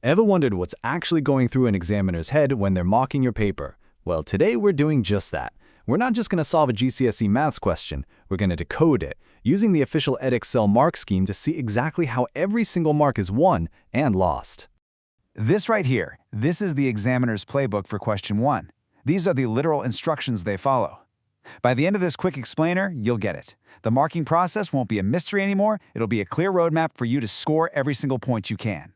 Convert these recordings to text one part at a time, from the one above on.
Ever wondered what's actually going through an examiner's head when they're mocking your paper? Well, today we're doing just that. We're not just going to solve a GCSE maths question, we're going to decode it, using the official Edexcel mark scheme to see exactly how every single mark is won and lost. This right here, this is the examiner's playbook for question 1. These are the literal instructions they follow. By the end of this quick explainer, you'll get it. The marking process won't be a mystery anymore, it'll be a clear roadmap for you to score every single point you can.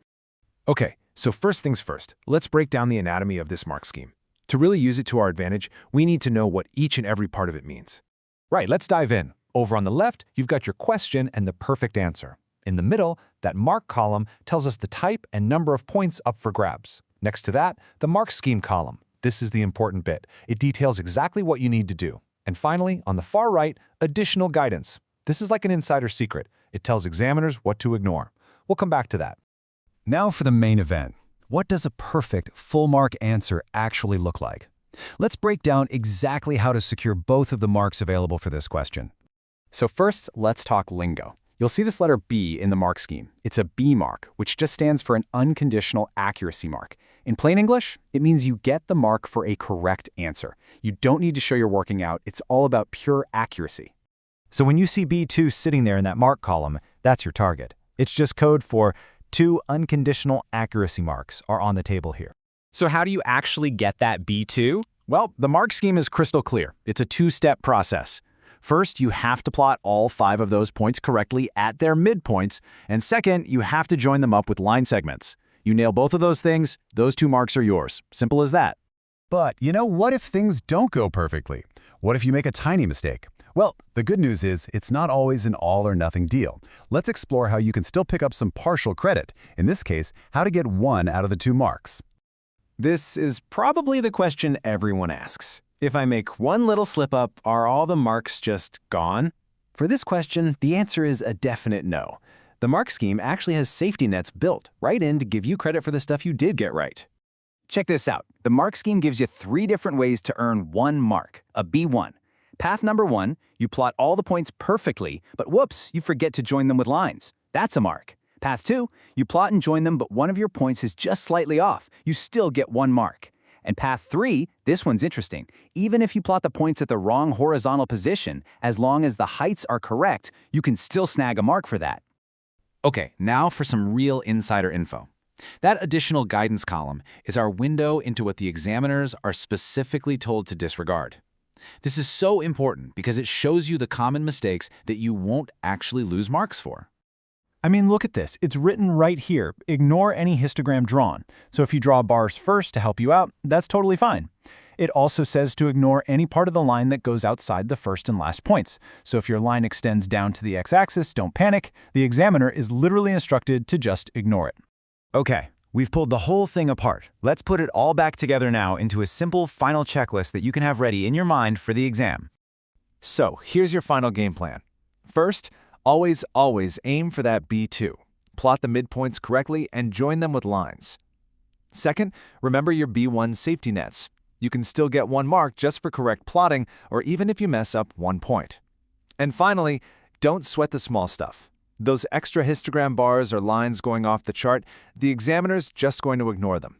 Okay, so first things first, let's break down the anatomy of this mark scheme. To really use it to our advantage, we need to know what each and every part of it means. Right, let's dive in. Over on the left, you've got your question and the perfect answer. In the middle, that mark column tells us the type and number of points up for grabs. Next to that, the mark scheme column. This is the important bit. It details exactly what you need to do. And finally, on the far right, additional guidance. This is like an insider secret. It tells examiners what to ignore. We'll come back to that. Now for the main event. What does a perfect, full-mark answer actually look like? Let's break down exactly how to secure both of the marks available for this question. So first, let's talk lingo. You'll see this letter B in the mark scheme. It's a B mark, which just stands for an unconditional accuracy mark. In plain English, it means you get the mark for a correct answer. You don't need to show you're working out. It's all about pure accuracy. So when you see B2 sitting there in that mark column, that's your target. It's just code for 2 unconditional accuracy marks are on the table here. So how do you actually get that B2? Well, the mark scheme is crystal clear. It's a 2-step process. First, you have to plot all 5 of those points correctly at their midpoints, and second, you have to join them up with line segments. You nail both of those things, those 2 marks are yours. Simple as that. But, what if things don't go perfectly? What if you make a tiny mistake? Well, the good news is it's not always an all-or-nothing deal. Let's explore how you can still pick up some partial credit. In this case, how to get 1 out of the 2 marks. This is probably the question everyone asks. If I make one little slip-up, are all the marks just gone? For this question, the answer is a definite no. The mark scheme actually has safety nets built right in to give you credit for the stuff you did get right. Check this out. The mark scheme gives you 3 different ways to earn 1 mark, a B1. Path number 1, you plot all the points perfectly, but whoops, you forget to join them with lines. That's a mark. Path 2, you plot and join them, but one of your points is just slightly off. You still get 1 mark. And path 3, this one's interesting. Even if you plot the points at the wrong horizontal position, as long as the heights are correct, you can still snag a mark for that. Okay, now for some real insider info. That additional guidance column is our window into what the examiners are specifically told to disregard. This is so important because it shows you the common mistakes that you won't actually lose marks for. I mean, look at this. It's written right here. Ignore any histogram drawn. So if you draw bars first to help you out, that's totally fine. It also says to ignore any part of the line that goes outside the first and last points. So if your line extends down to the x-axis, don't panic. The examiner is literally instructed to just ignore it. Okay, we've pulled the whole thing apart. Let's put it all back together now into a simple final checklist that you can have ready in your mind for the exam. So here's your final game plan. First, always aim for that B2. Plot the midpoints correctly and join them with lines. Second, remember your B1 safety nets. You can still get 1 mark just for correct plotting or even if you mess up 1 point. And finally, don't sweat the small stuff. Those extra histogram bars or lines going off the chart, the examiner's just going to ignore them.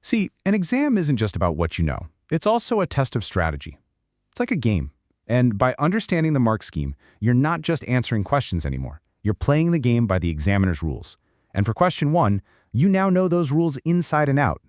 See, an exam isn't just about what you know. It's also a test of strategy. It's like a game. And by understanding the mark scheme, you're not just answering questions anymore. You're playing the game by the examiner's rules. And for question 1, you now know those rules inside and out.